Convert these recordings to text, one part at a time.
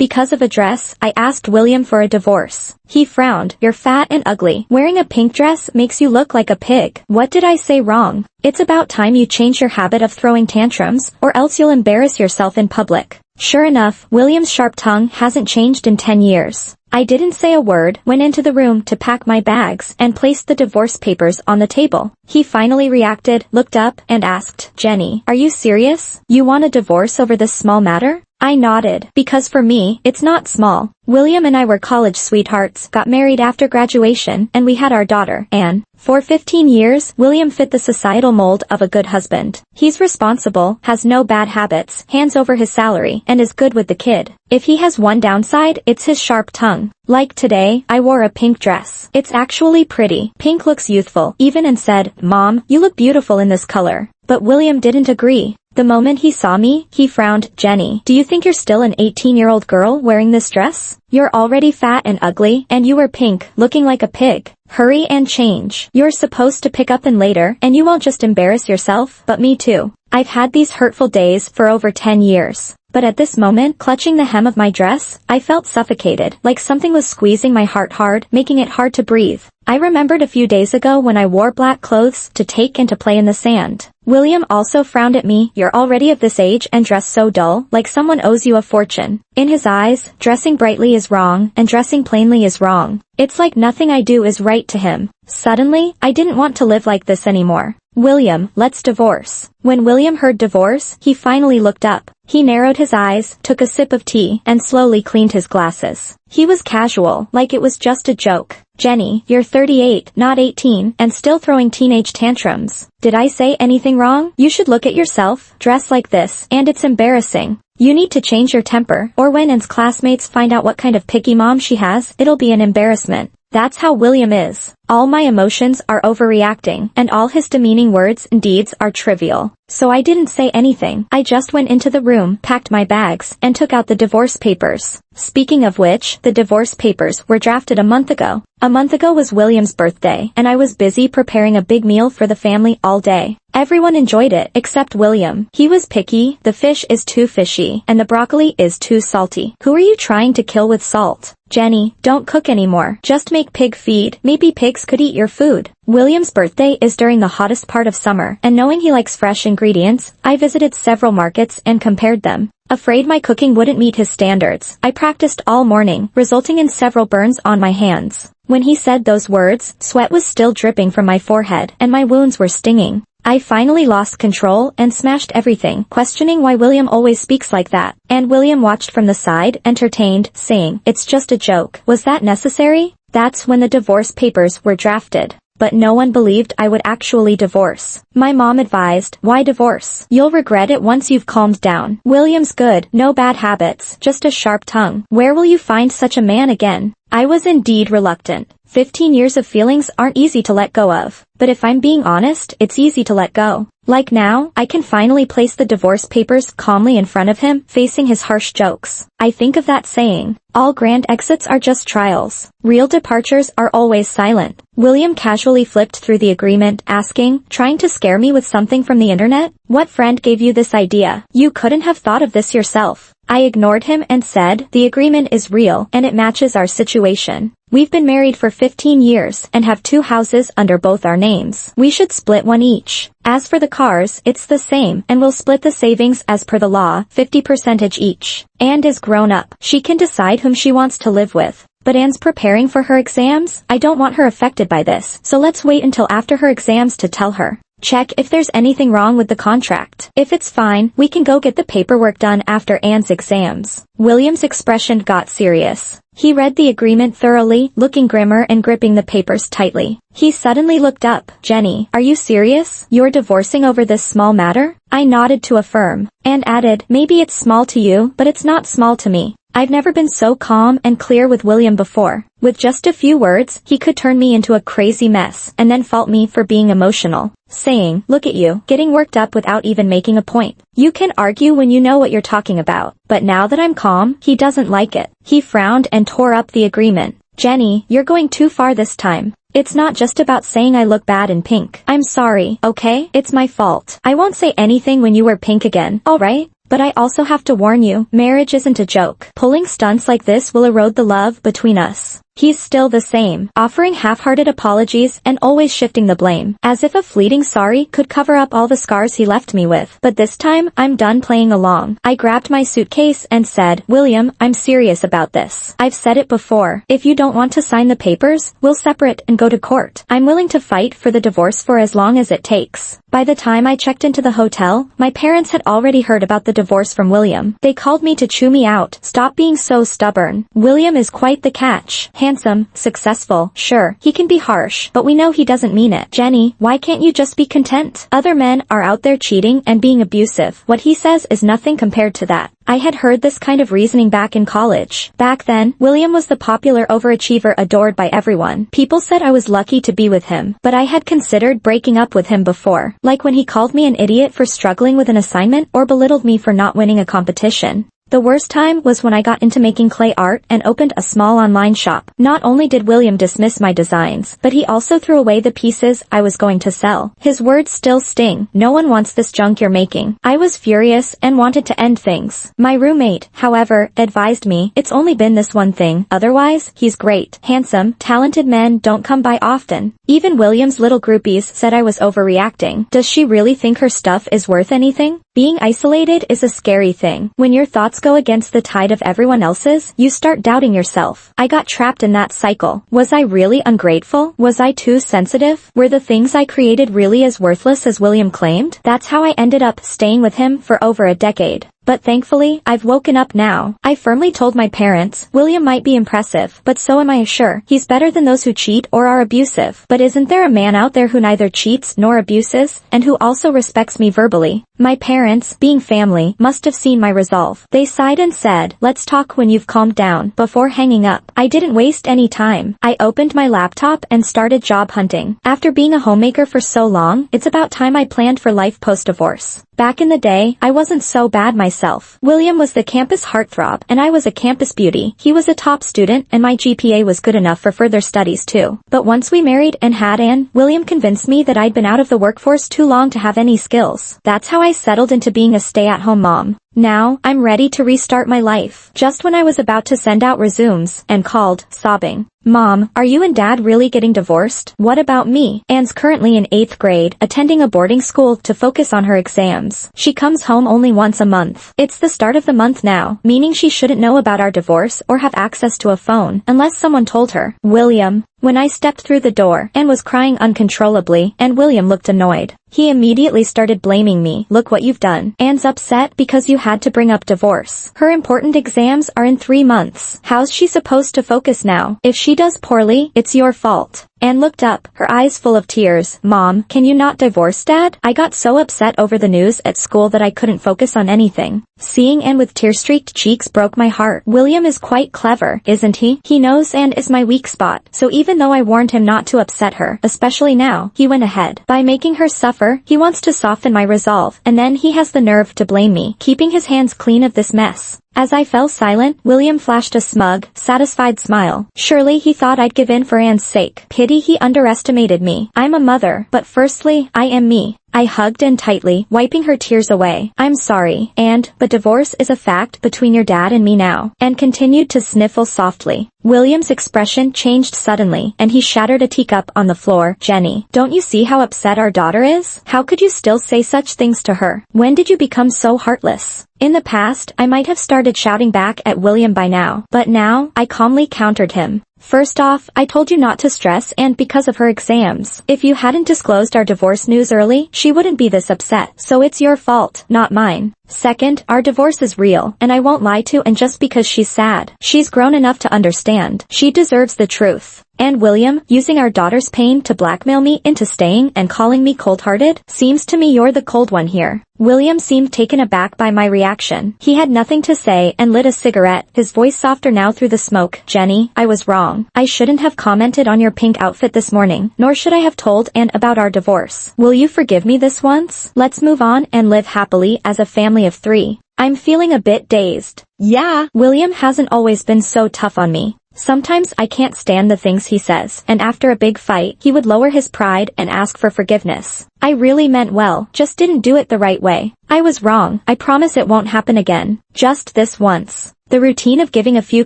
Because of a dress, I asked William for a divorce. He frowned. You're fat and ugly. Wearing a pink dress makes you look like a pig. What did I say wrong? It's about time you change your habit of throwing tantrums, or else you'll embarrass yourself in public. Sure enough, William's sharp tongue hasn't changed in 10 years. I didn't say a word, went into the room to pack my bags, and placed the divorce papers on the table. He finally reacted, looked up, and asked, Jenny, are you serious? You want a divorce over this small matter? I nodded, because for me, it's not small. William and I were college sweethearts, got married after graduation, and we had our daughter, Anne. For 15 years, William fit the societal mold of a good husband. He's responsible, has no bad habits, hands over his salary, and is good with the kid. If he has one downside, it's his sharp tongue. Like today, I wore a pink dress. It's actually pretty. Pink looks youthful, even, and said, Mom, you look beautiful in this color. But William didn't agree. The moment he saw me, he frowned. Jenny, do you think you're still an 18-year-old girl wearing this dress? You're already fat and ugly, and you wear pink, looking like a pig. Hurry and change. You're supposed to pick up in later, and you won't just embarrass yourself, but me too. I've had these hurtful days for over 10 years. But at this moment, clutching the hem of my dress, I felt suffocated, like something was squeezing my heart hard, making it hard to breathe. I remembered a few days ago when I wore black clothes to take and to play in the sand. William also frowned at me. You're already of this age and dress so dull, like someone owes you a fortune. In his eyes, dressing brightly is wrong, and dressing plainly is wrong. It's like nothing I do is right to him. Suddenly, I didn't want to live like this anymore. William, let's divorce. When William heard divorce, he finally looked up. He narrowed his eyes, took a sip of tea, and slowly cleaned his glasses. He was casual, like it was just a joke. Jenny, you're 38, not 18, and still throwing teenage tantrums. Did I say anything wrong? You should look at yourself, dress like this, and it's embarrassing. You need to change your temper, or when Anne's classmates find out what kind of picky mom she has, it'll be an embarrassment. That's how William is. All my emotions are overreacting, and all his demeaning words and deeds are trivial. So I didn't say anything. I just went into the room, packed my bags, and took out the divorce papers. Speaking of which, the divorce papers were drafted a month ago. A month ago was William's birthday, and I was busy preparing a big meal for the family all day. Everyone enjoyed it, except William. He was picky, the fish is too fishy, and the broccoli is too salty. Who are you trying to kill with salt? Jenny, don't cook anymore. Just make pig feed. Maybe pigs could eat your food. William's birthday is during the hottest part of summer, and knowing he likes fresh ingredients, I visited several markets and compared them. Afraid my cooking wouldn't meet his standards, I practiced all morning, resulting in several burns on my hands. When he said those words, sweat was still dripping from my forehead, and my wounds were stinging. I finally lost control and smashed everything, questioning why William always speaks like that. And William watched from the side, entertained, saying, "It's just a joke." Was that necessary? That's when the divorce papers were drafted. But no one believed I would actually divorce. My mom advised, "Why divorce? You'll regret it once you've calmed down. William's good, no bad habits, just a sharp tongue. Where will you find such a man again?" I was indeed reluctant. 15 years of feelings aren't easy to let go of. But if I'm being honest, it's easy to let go. Like now, I can finally place the divorce papers calmly in front of him, facing his harsh jokes. I think of that saying, all grand exits are just trials. Real departures are always silent. William casually flipped through the agreement, asking, trying to scare me with something from the internet? What friend gave you this idea? You couldn't have thought of this yourself. I ignored him and said, the agreement is real, and it matches our situation. We've been married for 15 years, and have 2 houses under both our names. We should split one each. As for the cars, it's the same, and we'll split the savings as per the law, 50% each. Anne is grown up. She can decide whom she wants to live with. But Anne's preparing for her exams. I don't want her affected by this, so let's wait until after her exams to tell her. Check if there's anything wrong with the contract. If it's fine, we can go get the paperwork done after Anne's exams. William's expression got serious. He read the agreement thoroughly, looking grimmer and gripping the papers tightly. He suddenly looked up. Jenny, are you serious? You're divorcing over this small matter? I nodded to affirm, and added, maybe it's small to you, but it's not small to me. I've never been so calm and clear with William before. With just a few words, he could turn me into a crazy mess, and then fault me for being emotional, saying, look at you, getting worked up without even making a point. You can argue when you know what you're talking about. But now that I'm calm, he doesn't like it. He frowned and tore up the agreement. Jenny, you're going too far this time. It's not just about saying I look bad in pink. I'm sorry, okay? It's my fault. I won't say anything when you wear pink again, alright? But I also have to warn you, marriage isn't a joke. Pulling stunts like this will erode the love between us. He's still the same, offering half-hearted apologies and always shifting the blame, as if a fleeting sorry could cover up all the scars he left me with. But this time, I'm done playing along. I grabbed my suitcase and said, William, I'm serious about this. I've said it before. If you don't want to sign the papers, we'll separate and go to court. I'm willing to fight for the divorce for as long as it takes. By the time I checked into the hotel, my parents had already heard about the divorce from William. They called me to chew me out. Stop being so stubborn. William is quite the catch. Handsome, successful, sure, he can be harsh, but we know he doesn't mean it. Jenny, why can't you just be content? Other men are out there cheating and being abusive. What he says is nothing compared to that. I had heard this kind of reasoning back in college. Back then, William was the popular overachiever adored by everyone. People said I was lucky to be with him, but I had considered breaking up with him before. Like when he called me an idiot for struggling with an assignment or belittled me for not winning a competition. The worst time was when I got into making clay art and opened a small online shop. Not only did William dismiss my designs, but he also threw away the pieces I was going to sell. His words still sting. No one wants this junk you're making. I was furious and wanted to end things. My roommate, however, advised me, it's only been this one thing. Otherwise, he's great. Handsome, talented men don't come by often. Even William's little groupies said I was overreacting. Does she really think her stuff is worth anything? Being isolated is a scary thing. When your thoughts go against the tide of everyone else's, you start doubting yourself. I got trapped in that cycle. Was I really ungrateful? Was I too sensitive? Were the things I created really as worthless as William claimed? That's how I ended up staying with him for over a decade. But thankfully, I've woken up now. I firmly told my parents, William might be impressive, but so am I sure. He's better than those who cheat or are abusive. But isn't there a man out there who neither cheats nor abuses, and who also respects me verbally? My parents, being family, must have seen my resolve. They sighed and said, let's talk when you've calmed down, before hanging up. I didn't waste any time. I opened my laptop and started job hunting. After being a homemaker for so long, it's about time I planned for life post-divorce. Back in the day, I wasn't so bad myself. William was the campus heartthrob, and I was a campus beauty. He was a top student, and my GPA was good enough for further studies too. But once we married and had Anne, William convinced me that I'd been out of the workforce too long to have any skills. That's how I settled into being a stay-at-home mom. Now, I'm ready to restart my life. Just when I was about to send out resumes, Anne called, sobbing. Mom, are you and Dad really getting divorced? What about me? Anne's currently in 8th grade, attending a boarding school to focus on her exams. She comes home only once a month. It's the start of the month now, meaning she shouldn't know about our divorce or have access to a phone, unless someone told her. William. When I stepped through the door, Anne was crying uncontrollably, and William looked annoyed. He immediately started blaming me. Look what you've done. Anne's upset because you had to bring up divorce. Her important exams are in 3 months. How's she supposed to focus now? If she does poorly, it's your fault. Anne looked up, her eyes full of tears. Mom, can you not divorce Dad? I got so upset over the news at school that I couldn't focus on anything. Seeing Anne with tear-streaked cheeks broke my heart. William is quite clever, isn't he? He knows Anne is my weak spot, so even though I warned him not to upset her, especially now, he went ahead. By making her suffer, he wants to soften my resolve, and then he has the nerve to blame me, keeping his hands clean of this mess. As I fell silent, William flashed a smug, satisfied smile. Surely he thought I'd give in for Anne's sake. Pity he underestimated me. I'm a mother, but firstly, I am me. I hugged Anne tightly, wiping her tears away. I'm sorry, but divorce is a fact between your dad and me now. Anne continued to sniffle softly. William's expression changed suddenly, and he shattered a teacup on the floor. Jenny, don't you see how upset our daughter is? How could you still say such things to her? When did you become so heartless? In the past, I might have started shouting back at William by now, but now, I calmly countered him. First off, I told you not to stress Anne because of her exams. If you hadn't disclosed our divorce news early, she wouldn't be this upset, so it's your fault, not mine. Second, our divorce is real, and I won't lie to Anne just because she's sad. She's grown enough to understand. She deserves the truth. And William, using our daughter's pain to blackmail me into staying and calling me cold-hearted? Seems to me you're the cold one here. William seemed taken aback by my reaction. He had nothing to say and lit a cigarette, his voice softer now through the smoke. Jenny, I was wrong. I shouldn't have commented on your pink outfit this morning, nor should I have told Anne about our divorce. Will you forgive me this once? Let's move on and live happily as a family of 3. I'm feeling a bit dazed. Yeah, William hasn't always been so tough on me. Sometimes I can't stand the things he says, and after a big fight, he would lower his pride and ask for forgiveness. I really meant well, just didn't do it the right way. I was wrong. I promise it won't happen again. Just this once. The routine of giving a few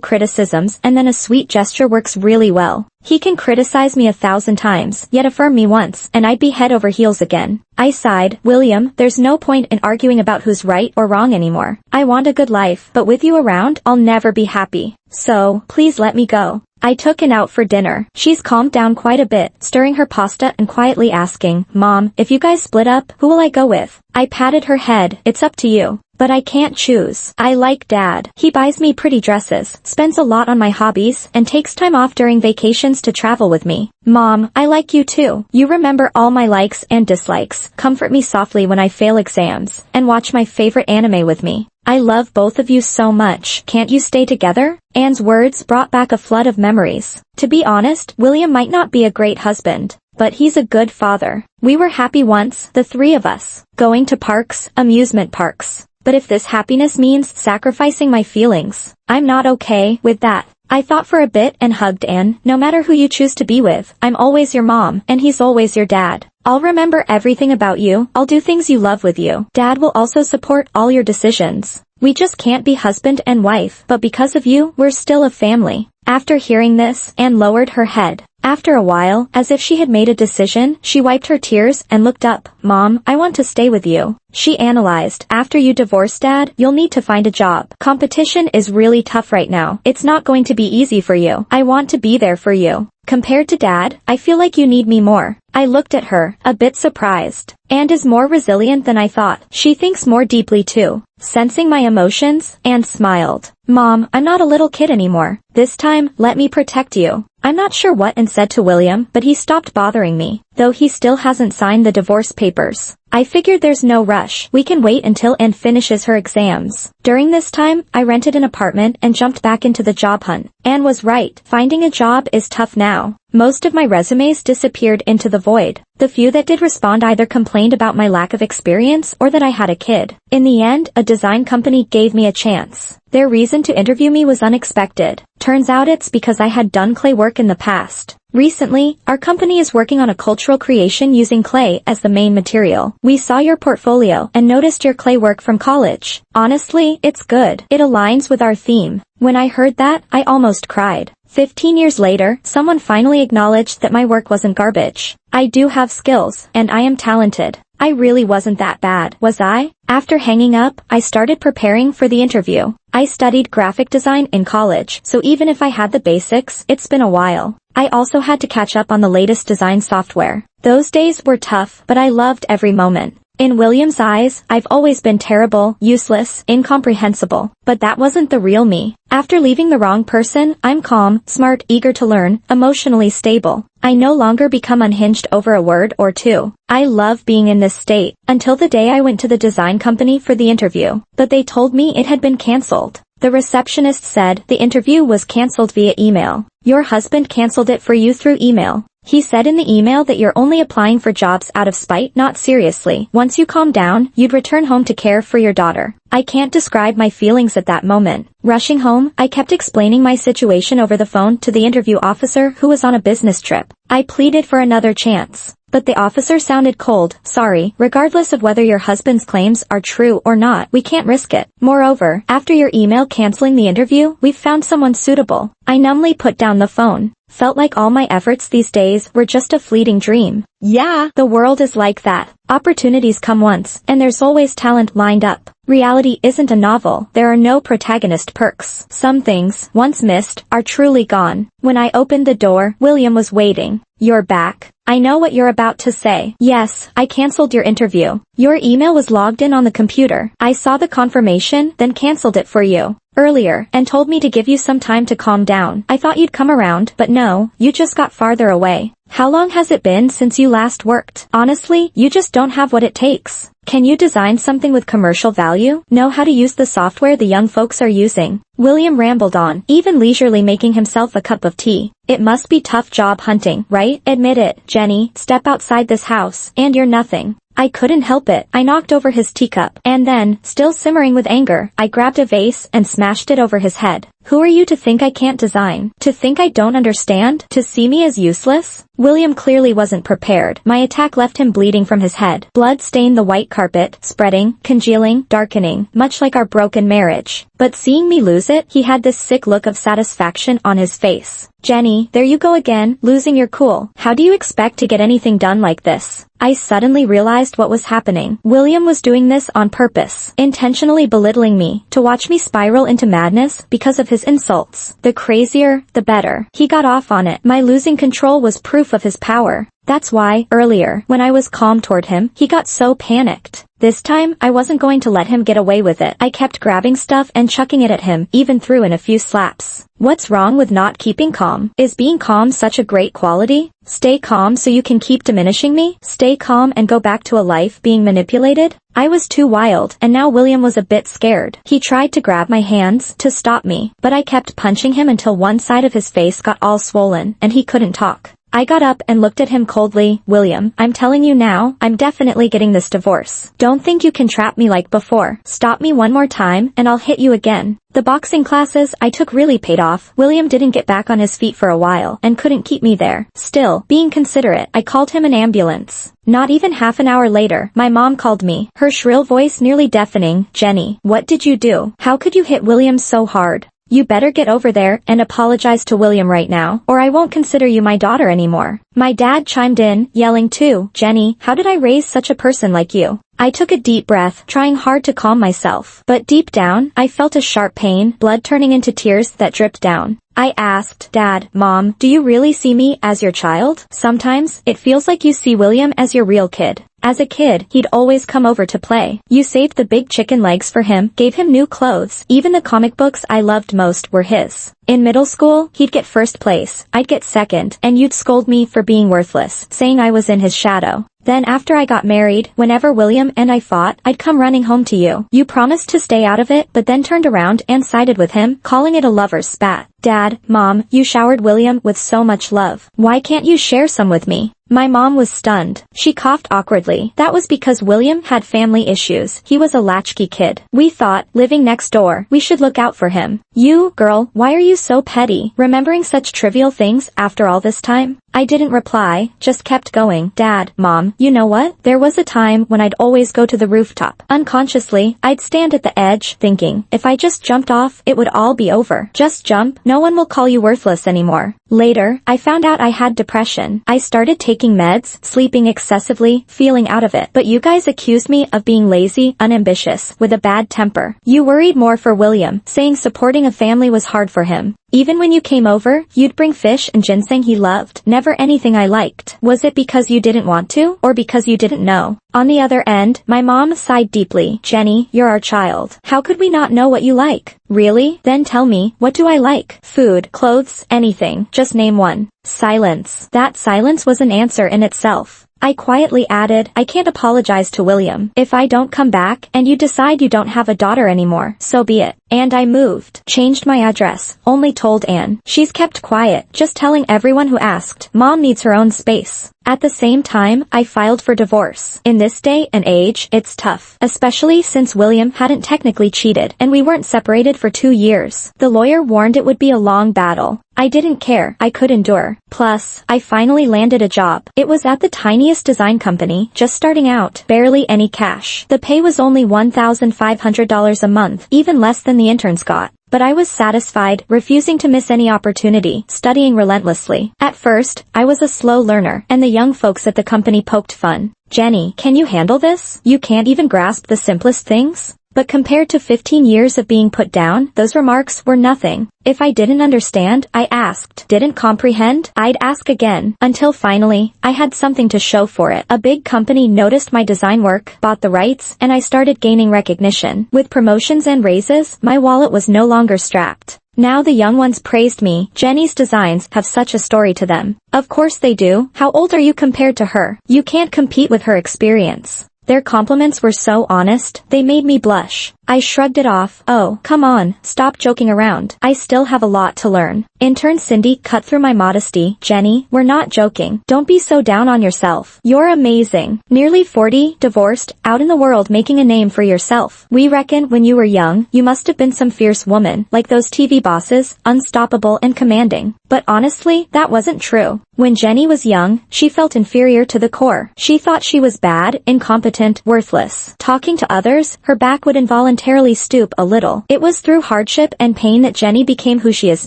criticisms and then a sweet gesture works really well. He can criticize me 1,000 times, yet affirm me once, and I'd be head over heels again. I sighed. William, there's no point in arguing about who's right or wrong anymore. I want a good life, but with you around, I'll never be happy. So, please let me go. I took Ann out for dinner. She's calmed down quite a bit, stirring her pasta and quietly asking, Mom, if you guys split up, who will I go with? I patted her head. It's up to you. But I can't choose. I like Dad. He buys me pretty dresses, spends a lot on my hobbies, and takes time off during vacations to travel with me. Mom, I like you too. You remember all my likes and dislikes, comfort me softly when I fail exams, and watch my favorite anime with me. I love both of you so much. Can't you stay together? Anne's words brought back a flood of memories. To be honest, William might not be a great husband, but he's a good father. We were happy once, the three of us, going to parks, amusement parks. But if this happiness means sacrificing my feelings, I'm not okay with that. I thought for a bit and hugged Anne. No matter who you choose to be with, I'm always your mom, and he's always your dad. I'll remember everything about you. I'll do things you love with you. Dad will also support all your decisions. We just can't be husband and wife, but because of you, we're still a family. After hearing this, Anne lowered her head. After a while, as if she had made a decision, she wiped her tears and looked up. Mom, I want to stay with you. She analyzed. After you divorce Dad, you'll need to find a job. Competition is really tough right now. It's not going to be easy for you. I want to be there for you. Compared to Dad, I feel like you need me more. I looked at her, a bit surprised. And is more resilient than I thought. She thinks more deeply too. Sensing my emotions, Anne smiled. Mom, I'm not a little kid anymore. This time, let me protect you. I'm not sure what Anne said to William, but he stopped bothering me, though he still hasn't signed the divorce papers. I figured there's no rush. We can wait until Anne finishes her exams. During this time, I rented an apartment and jumped back into the job hunt. Anne was right. Finding a job is tough now. Most of my resumes disappeared into the void. The few that did respond either complained about my lack of experience or that I had a kid. In the end, a design company gave me a chance. Their reason to interview me was unexpected. Turns out it's because I had done clay work in the past. Recently, our company is working on a cultural creation using clay as the main material. We saw your portfolio and noticed your clay work from college. Honestly, it's good. It aligns with our theme. When I heard that, I almost cried. 15 years later, someone finally acknowledged that my work wasn't garbage. I do have skills, and I am talented. I really wasn't that bad, was I? After hanging up, I started preparing for the interview. I studied graphic design in college, so even if I had the basics, it's been a while. I also had to catch up on the latest design software. Those days were tough, but I loved every moment. In William's eyes, I've always been terrible, useless, incomprehensible. But that wasn't the real me. After leaving the wrong person, I'm calm, smart, eager to learn, emotionally stable. I no longer become unhinged over a word or two. I love being in this state. Until the day I went to the design company for the interview. But they told me it had been cancelled. The receptionist said the interview was cancelled via email. Your husband cancelled it for you through email. He said in the email that you're only applying for jobs out of spite, not seriously. Once you calm down, you'd return home to care for your daughter. I can't describe my feelings at that moment. Rushing home, I kept explaining my situation over the phone to the interview officer who was on a business trip. I pleaded for another chance. But the officer sounded cold. Sorry, regardless of whether your husband's claims are true or not, we can't risk it. Moreover, after your email canceling the interview, we've found someone suitable. I numbly put down the phone. Felt like all my efforts these days were just a fleeting dream. Yeah, the world is like that. Opportunities come once, and there's always talent lined up. Reality isn't a novel. There are no protagonist perks. Some things, once missed, are truly gone. When I opened the door, William was waiting. You're back. I know what you're about to say. Yes, I cancelled your interview. Your email was logged in on the computer. I saw the confirmation, then cancelled it for you earlier, and told me to give you some time to calm down. I thought you'd come around, but no, you just got farther away. How long has it been since you last worked? Honestly, you just don't have what it takes. Can you design something with commercial value? Know how to use the software the young folks are using? William rambled on, even leisurely making himself a cup of tea. It must be tough job hunting, right? Admit it, Jenny. Step outside this house, and you're nothing. I couldn't help it. I knocked over his teacup, and then, still simmering with anger, I grabbed a vase and smashed it over his head. Who are you to think I can't design? To think I don't understand? To see me as useless? William clearly wasn't prepared. My attack left him bleeding from his head. Blood stained the white carpet, spreading, congealing, darkening, much like our broken marriage. But seeing me lose it, he had this sick look of satisfaction on his face. Jenny, there you go again, losing your cool. How do you expect to get anything done like this? I suddenly realized what was happening. William was doing this on purpose, intentionally belittling me, to watch me spiral into madness because of his insults. The crazier, the better. He got off on it. My losing control was proof of his power. That's why, earlier, when I was calm toward him, he got so panicked. This time, I wasn't going to let him get away with it. I kept grabbing stuff and chucking it at him, even threw in a few slaps. What's wrong with not keeping calm? Is being calm such a great quality? Stay calm so you can keep diminishing me? Stay calm and go back to a life being manipulated? I was too wild, and now William was a bit scared. He tried to grab my hands to stop me, but I kept punching him until one side of his face got all swollen, and he couldn't talk. I got up and looked at him coldly. William, I'm telling you now, I'm definitely getting this divorce. Don't think you can trap me like before. Stop me one more time, and I'll hit you again. The boxing classes I took really paid off. William didn't get back on his feet for a while, and couldn't keep me there. Still, being considerate, I called him an ambulance. Not even half an hour later, my mom called me, her shrill voice nearly deafening. Jenny, what did you do? How could you hit William so hard? You better get over there and apologize to William right now, or I won't consider you my daughter anymore. My dad chimed in, yelling too, Jenny, how did I raise such a person like you? I took a deep breath, trying hard to calm myself. But deep down, I felt a sharp pain, blood turning into tears that dripped down. I asked, Dad, Mom, do you really see me as your child? Sometimes, it feels like you see William as your real kid. As a kid, he'd always come over to play. You saved the big chicken legs for him, gave him new clothes. Even the comic books I loved most were his. In middle school, he'd get first place, I'd get second, and you'd scold me for being worthless, saying I was in his shadow. Then after I got married, whenever William and I fought, I'd come running home to you. You promised to stay out of it, but then turned around and sided with him, calling it a lover's spat. Dad, Mom, you showered William with so much love. Why can't you share some with me? My mom was stunned. She coughed awkwardly. That was because William had family issues. He was a latchkey kid. We thought, living next door, we should look out for him. You, girl, why are you so petty, remembering such trivial things after all this time? I didn't reply, just kept going. Dad, Mom, you know what? There was a time when I'd always go to the rooftop. Unconsciously, I'd stand at the edge, thinking, if I just jumped off, it would all be over. Just jump, no one will call you worthless anymore. Later, I found out I had depression. I started taking meds, sleeping excessively, feeling out of it. But you guys accused me of being lazy, unambitious, with a bad temper. You worried more for William, saying supporting a family was hard for him. Even when you came over, you'd bring fish and ginseng he loved, never anything I liked. Was it because you didn't want to, or because you didn't know? On the other end, my mom sighed deeply. Jenny, you're our child. How could we not know what you like? Really? Then tell me, what do I like? Food, clothes, anything. Just name one. Silence. That silence was an answer in itself. I quietly added, I can't apologize to William. If I don't come back, and you decide you don't have a daughter anymore, so be it. And I moved. Changed my address. Only told Anne. She's kept quiet, just telling everyone who asked. Mom needs her own space. At the same time, I filed for divorce. In this day and age, it's tough. Especially since William hadn't technically cheated, and we weren't separated for 2 years. The lawyer warned it would be a long battle. I didn't care. I could endure. Plus, I finally landed a job. It was at the tiniest design company, just starting out, barely any cash. The pay was only $1,500 a month, even less than the interns got. But I was satisfied, refusing to miss any opportunity, studying relentlessly. At first, I was a slow learner, and the young folks at the company poked fun. Jenny, can you handle this? You can't even grasp the simplest things? But compared to 15 years of being put down, those remarks were nothing. If I didn't understand, I asked. Didn't comprehend? I'd ask again. Until finally, I had something to show for it. A big company noticed my design work, bought the rights, and I started gaining recognition. With promotions and raises, my wallet was no longer strapped. Now the young ones praised me. Jenny's designs have such a story to them. Of course they do. How old are you compared to her? You can't compete with her experience. Their compliments were so honest, they made me blush. I shrugged it off. Oh, come on, stop joking around. I still have a lot to learn. Intern Cindy cut through my modesty. Jenny, we're not joking. Don't be so down on yourself. You're amazing. Nearly 40, divorced, out in the world making a name for yourself. We reckon when you were young, you must have been some fierce woman, like those TV bosses, unstoppable and commanding. But honestly, that wasn't true. When Jenny was young, she felt inferior to the core. She thought she was bad, incompetent, worthless. Talking to others, her back would involuntarily stoop a little. It was through hardship and pain that Jenny became who she is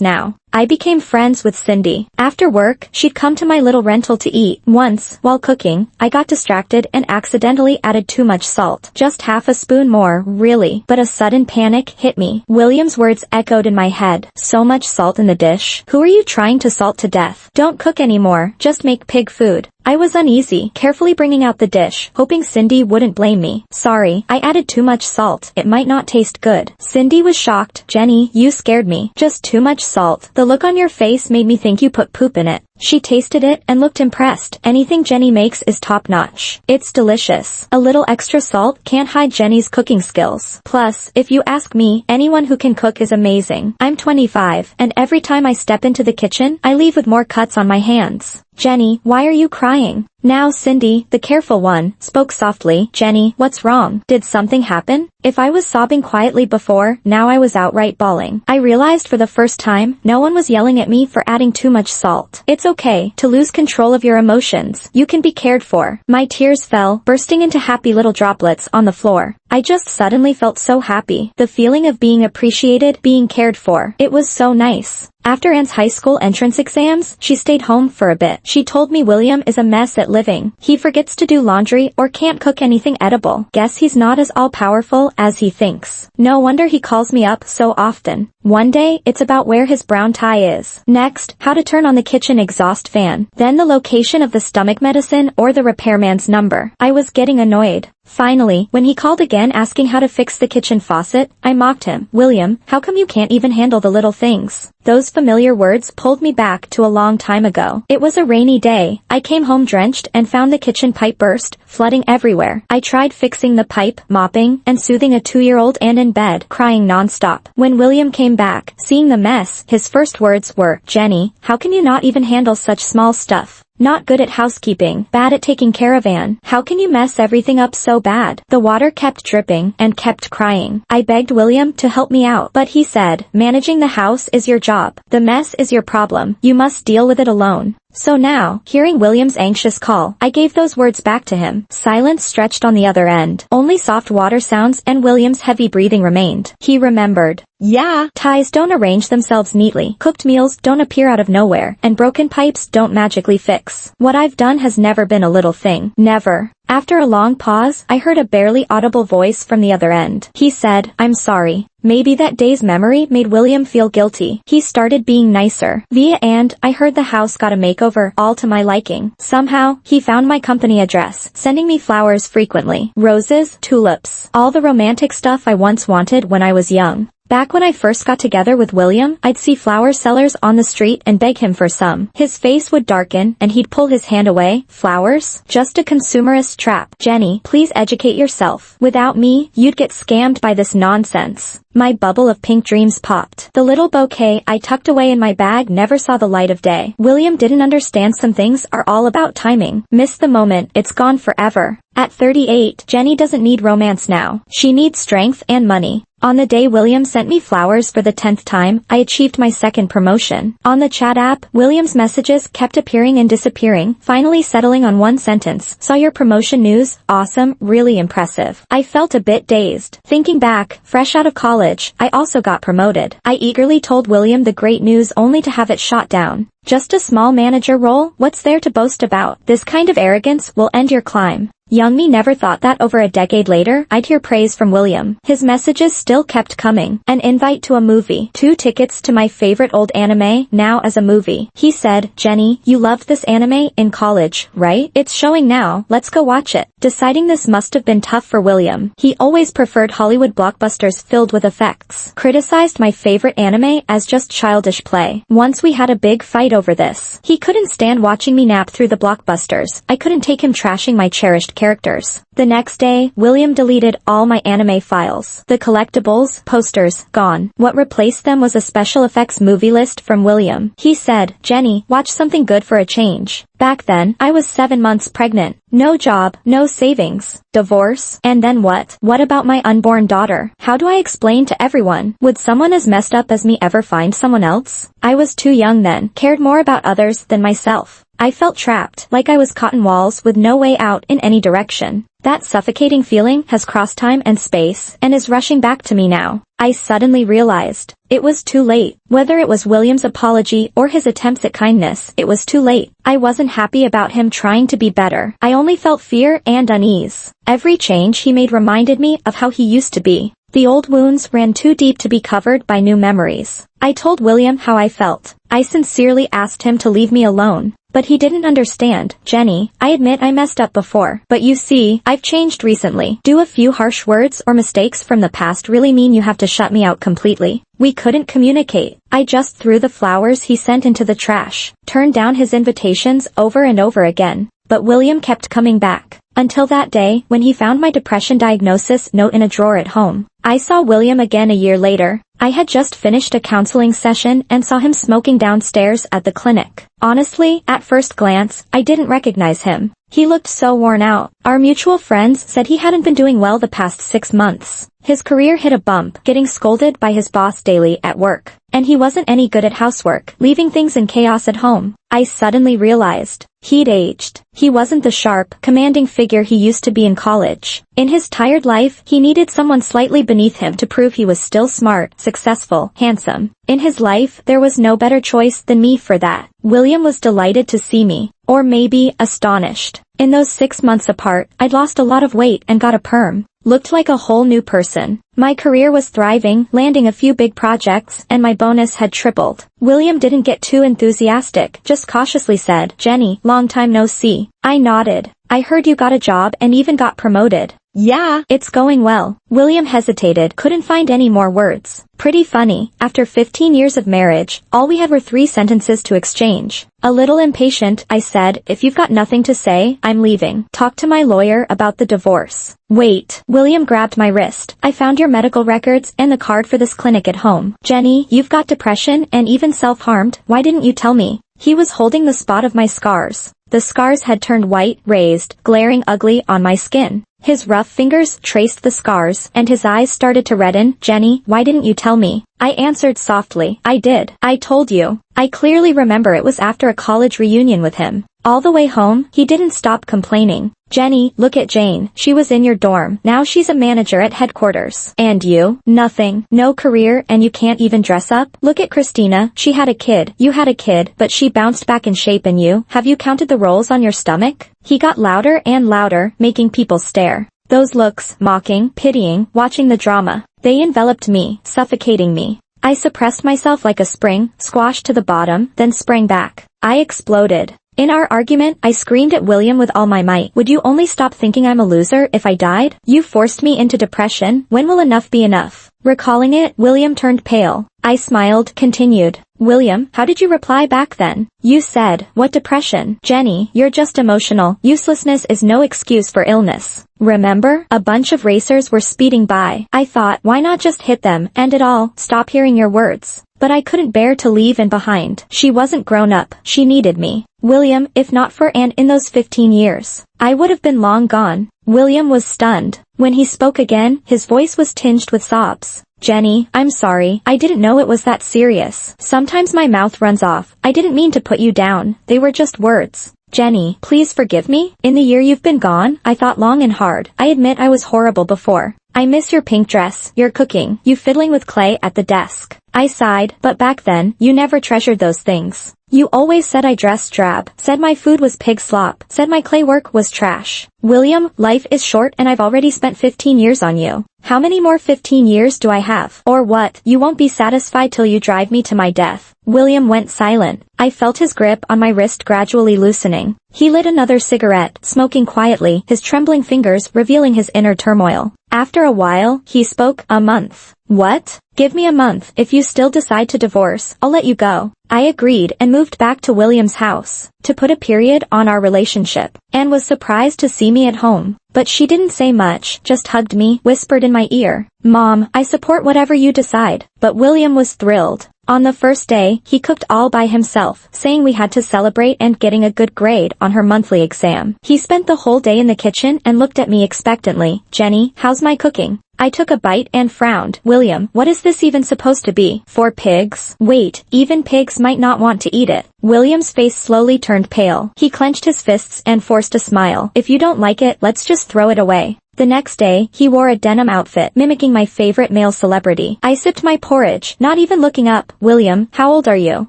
now. I became friends with Cindy. After work, she'd come to my little rental to eat. Once, while cooking, I got distracted and accidentally added too much salt. Just half a spoon more, really. But a sudden panic hit me. William's words echoed in my head. So much salt in the dish. Who are you trying to salt to death? Don't cook anymore, just make pig food. I was uneasy, carefully bringing out the dish, hoping Cindy wouldn't blame me. Sorry, I added too much salt. It might not taste good. Cindy was shocked. Jenny, you scared me. Just too much salt. The look on your face made me think you put poop in it. She tasted it and looked impressed. Anything Jenny makes is top-notch. It's delicious. A little extra salt can't hide Jenny's cooking skills. Plus, if you ask me, anyone who can cook is amazing. I'm 25, and every time I step into the kitchen, I leave with more cuts on my hands. Jenny, why are you crying? Now Cindy, the careful one, spoke softly. Jenny, what's wrong? Did something happen? If I was sobbing quietly before, now I was outright bawling. I realized for the first time, no one was yelling at me for adding too much salt. It's okay to lose control of your emotions. You can be cared for. My tears fell, bursting into happy little droplets on the floor. I just suddenly felt so happy. The feeling of being appreciated, being cared for. It was so nice. After Anne's high school entrance exams, she stayed home for a bit. She told me William is a mess at living. He forgets to do laundry or can't cook anything edible. Guess he's not as all-powerful as he thinks. No wonder he calls me up so often. One day, it's about where his brown tie is. Next, how to turn on the kitchen exhaust fan. Then the location of the stomach medicine or the repairman's number. I was getting annoyed. Finally, when he called again asking how to fix the kitchen faucet, I mocked him. William, how come you can't even handle the little things? Those familiar words pulled me back to a long time ago. It was a rainy day. I came home drenched and found the kitchen pipe burst, flooding everywhere. I tried fixing the pipe, mopping, and soothing a 2-year-old and in bed, crying nonstop. When William came back, seeing the mess, his first words were, Jenny, how can you not even handle such small stuff? Not good at housekeeping, bad at taking care of Anne. How can you mess everything up so bad? The water kept dripping and kept crying. I begged William to help me out, but he said, managing the house is your job. The mess is your problem. You must deal with it alone. So now, hearing William's anxious call, I gave those words back to him. Silence stretched on the other end. Only soft water sounds and William's heavy breathing remained. He remembered. Yeah, ties don't arrange themselves neatly. Cooked meals don't appear out of nowhere, and broken pipes don't magically fix. What I've done has never been a little thing. Never. After a long pause, I heard a barely audible voice from the other end. He said, I'm sorry. Maybe that day's memory made William feel guilty. He started being nicer. And I heard the house got a makeover, all to my liking. Somehow, he found my company address, sending me flowers frequently. Roses, tulips, all the romantic stuff I once wanted when I was young. Back when I first got together with William, I'd see flower sellers on the street and beg him for some. His face would darken, and he'd pull his hand away. Flowers? Just a consumerist trap. Jenny, please educate yourself. Without me, you'd get scammed by this nonsense. My bubble of pink dreams popped. The little bouquet I tucked away in my bag never saw the light of day. William didn't understand some things are all about timing. Miss the moment, it's gone forever. At 38, Jenny doesn't need romance now. She needs strength and money. On the day William sent me flowers for the 10th time, I achieved my second promotion. On the chat app, William's messages kept appearing and disappearing, finally settling on one sentence. Saw your promotion news, awesome, really impressive. I felt a bit dazed. Thinking back, fresh out of college, I also got promoted. I eagerly told William the great news only to have it shot down. Just a small manager role? What's there to boast about? This kind of arrogance will end your climb. Young me never thought that over a decade later, I'd hear praise from William. His messages still kept coming. An invite to a movie. 2 tickets to my favorite old anime, now as a movie. He said, Jenny, you loved this anime in college, right? It's showing now, let's go watch it. Deciding this must have been tough for William. He always preferred Hollywood blockbusters filled with effects. Criticized my favorite anime as just childish play. Once we had a big fight over this. He couldn't stand watching me nap through the blockbusters. I couldn't take him trashing my cherished characters. The next day, William deleted all my anime files. The collectibles, posters, gone. What replaced them was a special effects movie list from William. He said, "Jenny, watch something good for a change." Back then, I was 7 months pregnant. No job, no savings, divorce, and then what? What about my unborn daughter? How do I explain to everyone? Would someone as messed up as me ever find someone else? I was too young then, cared more about others than myself. I felt trapped, like I was caught in walls with no way out in any direction. That suffocating feeling has crossed time and space and is rushing back to me now. I suddenly realized it was too late. Whether it was William's apology or his attempts at kindness, it was too late. I wasn't happy about him trying to be better. I only felt fear and unease. Every change he made reminded me of how he used to be. The old wounds ran too deep to be covered by new memories. I told William how I felt. I sincerely asked him to leave me alone. But he didn't understand. "Jenny, I admit I messed up before. But you see, I've changed recently. Do a few harsh words or mistakes from the past really mean you have to shut me out completely?" We couldn't communicate. I just threw the flowers he sent into the trash, turned down his invitations over and over again. But William kept coming back. Until that day, when he found my depression diagnosis note in a drawer at home. I saw William again a year later. I had just finished a counseling session and saw him smoking downstairs at the clinic. Honestly, at first glance, I didn't recognize him. He looked so worn out. Our mutual friends said he hadn't been doing well the past 6 months. His career hit a bump, getting scolded by his boss daily at work. And he wasn't any good at housework, leaving things in chaos at home. I suddenly realized he'd aged. He wasn't the sharp, commanding figure he used to be in college. In his tired life, he needed someone slightly beneath him to prove he was still smart, successful, handsome. In his life, there was no better choice than me for that. William was delighted to see me. Or maybe, astonished. In those 6 months apart, I'd lost a lot of weight and got a perm. Looked like a whole new person. My career was thriving, landing a few big projects, and my bonus had tripled. William didn't get too enthusiastic, just cautiously said, "Jenny, long time no see." I nodded. "I heard you got a job and even got promoted." "Yeah, it's going well." William hesitated, couldn't find any more words. Pretty funny, after 15 years of marriage, all we had were 3 sentences to exchange. A little impatient, I said, "If you've got nothing to say, I'm leaving. Talk to my lawyer about the divorce." "Wait." William grabbed my wrist. "I found your medical records and the card for this clinic at home. Jenny, you've got depression and even self-harmed. Why didn't you tell me?" He was holding the spot of my scars. The scars had turned white, raised, glaring ugly on my skin. His rough fingers traced the scars, and his eyes started to redden. "Jenny, why didn't you tell me?" I answered softly. "I did. I told you." I clearly remember it was after a college reunion with him. All the way home, he didn't stop complaining. "Jenny, look at Jane. She was in your dorm. Now she's a manager at headquarters. And you? Nothing. No career, and you can't even dress up? Look at Christina. She had a kid. You had a kid, but she bounced back in shape, and you? Have you counted the rolls on your stomach?" He got louder and louder, making people stare. Those looks, mocking, pitying, watching the drama. They enveloped me, suffocating me. I suppressed myself like a spring, squashed to the bottom, then sprang back. I exploded. In our argument, I screamed at William with all my might. "Would you only stop thinking I'm a loser if I died? You forced me into depression. When will enough be enough?" Recalling it, William turned pale. I smiled, continued. "William, how did you reply back then? You said, 'What depression? Jenny, you're just emotional. Uselessness is no excuse for illness.' Remember? A bunch of racers were speeding by. I thought, why not just hit them, end it all, stop hearing your words? But I couldn't bear to leave Anne behind. She wasn't grown up. She needed me. William, if not for Anne in those 15 years, I would have been long gone." William was stunned. When he spoke again, his voice was tinged with sobs. "Jenny, I'm sorry. I didn't know it was that serious. Sometimes my mouth runs off. I didn't mean to put you down. They were just words. Jenny, please forgive me. In the year you've been gone, I thought long and hard. I admit I was horrible before. I miss your pink dress, your cooking, you fiddling with clay at the desk." I sighed, but back then, you never treasured those things. You always said I dressed drab, said my food was pig slop, said my clay work was trash. William, life is short and I've already spent 15 years on you. How many more 15 years do I have? Or what? You won't be satisfied till you drive me to my death. William went silent. I felt his grip on my wrist gradually loosening. He lit another cigarette, smoking quietly, his trembling fingers revealing his inner turmoil. After a while, he spoke. A month. What? Give me a month. If you still decide to divorce, I'll let you go. I agreed and moved back to William's house to put a period on our relationship. Anne was surprised to see me at home, but she didn't say much, just hugged me, whispered in my ear, "Mom, I support whatever you decide." But William was thrilled. On the first day, he cooked all by himself, saying we had to celebrate and getting a good grade on her monthly exam. He spent the whole day in the kitchen and looked at me expectantly. "Jenny, how's my cooking?" I took a bite and frowned. "William, what is this even supposed to be? For pigs? Wait, even pigs might not want to eat it." William's face slowly turned pale. He clenched his fists and forced a smile. "If you don't like it, let's just throw it away." The next day, he wore a denim outfit mimicking my favorite male celebrity. I sipped my porridge, not even looking up. "William, how old are you?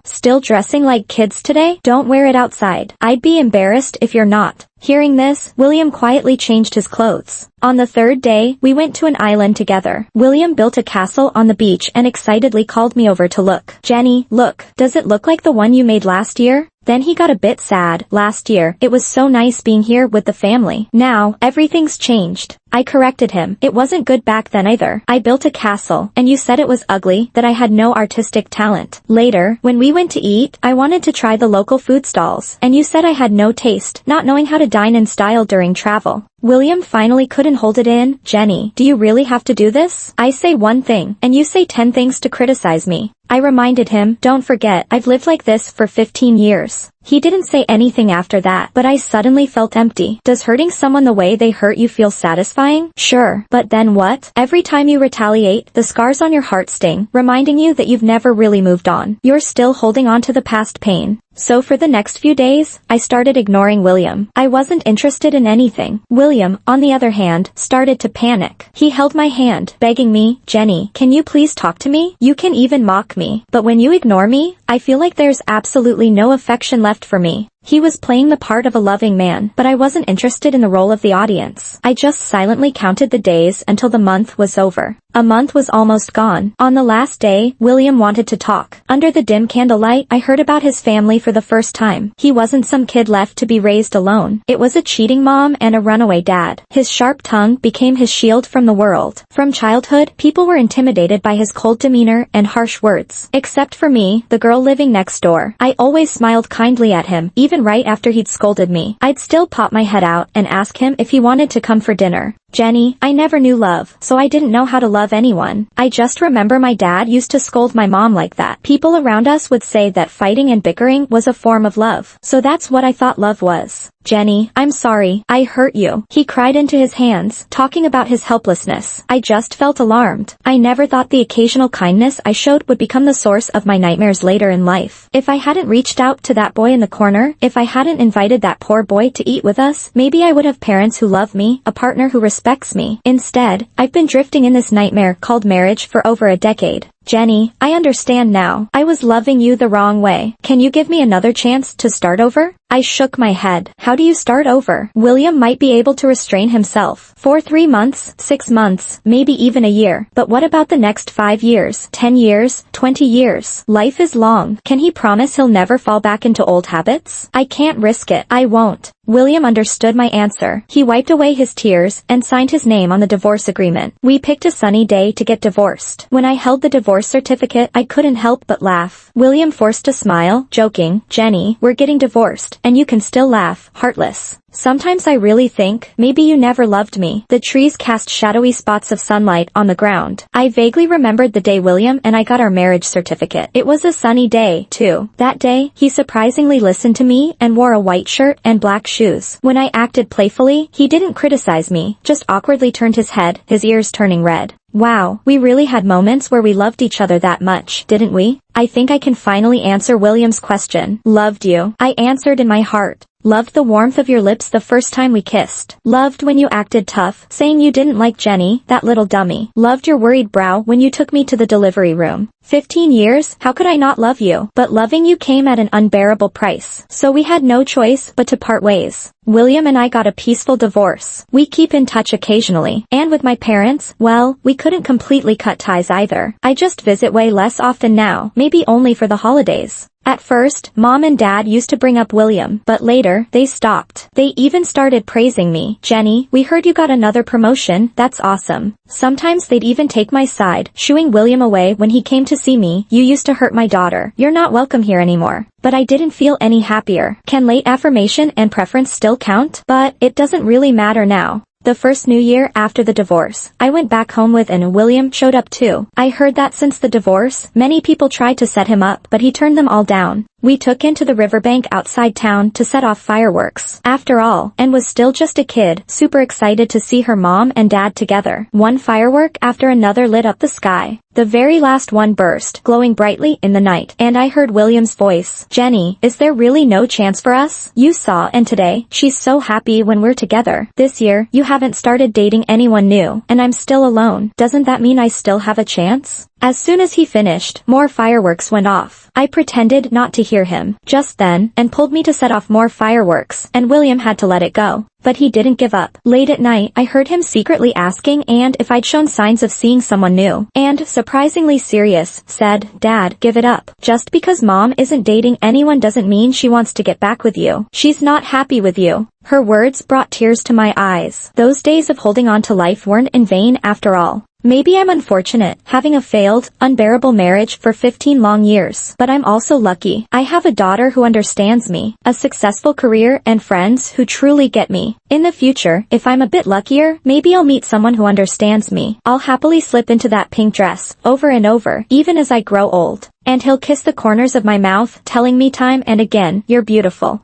Still dressing like kids today? Don't wear it outside. I'd be embarrassed if you're not." Hearing this, William quietly changed his clothes. On the third day, we went to an island together. William built a castle on the beach and excitedly called me over to look. "Jenny, look. Does it look like the one you made last year?" Then he got a bit sad. "Last year, it was so nice being here with the family. Now, everything's changed." I corrected him. "It wasn't good back then either. I built a castle, and you said it was ugly, that I had no artistic talent." Later, when we went to eat, I wanted to try the local food stalls, and you said I had no taste, not knowing how to dine in style during travel. William finally couldn't hold it in. "Jenny, do you really have to do this? I say one thing, and you say 10 things to criticize me." I reminded him, "Don't forget, I've lived like this for 15 years. He didn't say anything after that, but I suddenly felt empty. Does hurting someone the way they hurt you feel satisfying? Sure, but then what? Every time you retaliate, the scars on your heart sting, reminding you that you've never really moved on. You're still holding on to the past pain. So for the next few days, I started ignoring William. I wasn't interested in anything. William, on the other hand, started to panic. He held my hand, begging me, "Jenny, can you please talk to me? You can even mock me. But when you ignore me, I feel like there's absolutely no affection left for me." He was playing the part of a loving man, but I wasn't interested in the role of the audience. I just silently counted the days until the month was over. A month was almost gone. On the last day, William wanted to talk. Under the dim candlelight, I heard about his family for the first time. He wasn't some kid left to be raised alone. It was a cheating mom and a runaway dad. His sharp tongue became his shield from the world. From childhood, people were intimidated by his cold demeanor and harsh words. Except for me, the girl living next door. I always smiled kindly at him, even right after he'd scolded me. I'd still pop my head out and ask him if he wanted to come for dinner. "Jenny, I never knew love, so I didn't know how to love anyone. I just remember my dad used to scold my mom like that. People around us would say that fighting and bickering was a form of love. So that's what I thought love was. Jenny, I'm sorry, I hurt you." He cried into his hands, talking about his helplessness. I just felt alarmed. I never thought the occasional kindness I showed would become the source of my nightmares later in life. If I hadn't reached out to that boy in the corner, if I hadn't invited that poor boy to eat with us, maybe I would have parents who love me, a partner who respects me. Instead, I've been drifting in this nightmare called marriage for over a decade. Jenny, I understand now. I was loving you the wrong way. Can you give me another chance to start over? I shook my head. How do you start over? William might be able to restrain himself. For 3 months, 6 months, maybe even a year. But what about the next 5 years, 10 years, 20 years? Life is long. Can he promise he'll never fall back into old habits? I can't risk it. I won't. William understood my answer. He wiped away his tears and signed his name on the divorce agreement. We picked a sunny day to get divorced. When I held the divorce certificate, I couldn't help but laugh. William forced a smile, joking, "Jenny, we're getting divorced, and you can still laugh, heartless. Sometimes I really think, maybe you never loved me." The trees cast shadowy spots of sunlight on the ground. I vaguely remembered the day William and I got our marriage certificate. It was a sunny day, too. That day, he surprisingly listened to me and wore a white shirt and black shoes. When I acted playfully, he didn't criticize me, just awkwardly turned his head, his ears turning red. Wow, we really had moments where we loved each other that much, didn't we? I think I can finally answer William's question. Loved you. I answered in my heart. Loved the warmth of your lips the first time we kissed. Loved when you acted tough, saying you didn't like Jenny, that little dummy. Loved your worried brow when you took me to the delivery room. 15 years, how could I not love you? But loving you came at an unbearable price, so we had no choice but to part ways. William and I got a peaceful divorce. We keep in touch occasionally, and with my parents, well, we couldn't completely cut ties either. I just visit way less often now, maybe only for the holidays. At first, Mom and Dad used to bring up William, but later, they stopped. They even started praising me. Jenny, we heard you got another promotion, that's awesome. Sometimes they'd even take my side, shooing William away when he came to see me. You used to hurt my daughter. You're not welcome here anymore. But I didn't feel any happier. Can late affirmation and preference still count? But it doesn't really matter now. The first New Year after the divorce, I went back home with and William showed up too. I heard that since the divorce, many people tried to set him up, but he turned them all down. We took into the riverbank outside town to set off fireworks. After all, and was still just a kid, super excited to see her mom and dad together. One firework after another lit up the sky. The very last one burst, glowing brightly in the night, and I heard William's voice. Jenny, is there really no chance for us? You saw, and today, she's so happy when we're together. This year, you haven't started dating anyone new, and I'm still alone. Doesn't that mean I still have a chance? As soon as he finished, more fireworks went off. I pretended not to hear him, just then, and pulled me to set off more fireworks, and William had to let it go. But he didn't give up. Late at night, I heard him secretly asking and if I'd shown signs of seeing someone new. And, surprisingly serious, said, Dad, give it up. Just because Mom isn't dating anyone doesn't mean she wants to get back with you. She's not happy with you. Her words brought tears to my eyes. Those days of holding on to life weren't in vain after all. Maybe I'm unfortunate, having a failed, unbearable marriage for 15 long years. But I'm also lucky. I have a daughter who understands me, a successful career and friends who truly get me. In the future, if I'm a bit luckier, maybe I'll meet someone who understands me. I'll happily slip into that pink dress, over and over, even as I grow old. And he'll kiss the corners of my mouth, telling me time and again, you're beautiful.